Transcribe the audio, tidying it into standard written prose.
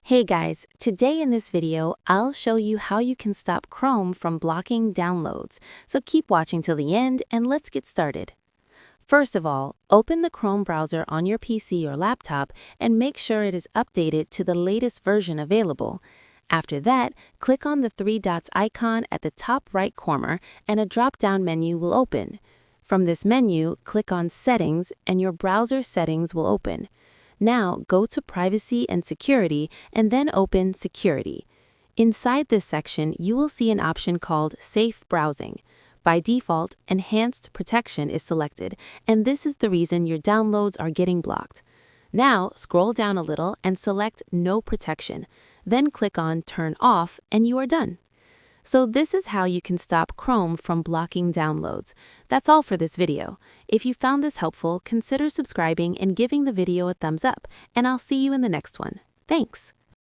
Hey guys, today in this video, I'll show you how you can stop Chrome from blocking downloads. So keep watching till the end and let's get started. First of all, open the Chrome browser on your PC or laptop and make sure it is updated to the latest version available. After that, click on the three dots icon at the top right corner and a drop-down menu will open. From this menu, click on Settings and your browser settings will open. Now go to Privacy and Security and then open Security. Inside this section, you will see an option called Safe Browsing. By default, Enhanced Protection is selected, and this is the reason your downloads are getting blocked. Now scroll down a little and select No Protection. Then click on Turn Off and you are done. So this is how you can stop Chrome from blocking downloads. That's all for this video. If you found this helpful, consider subscribing and giving the video a thumbs up, and I'll see you in the next one. Thanks.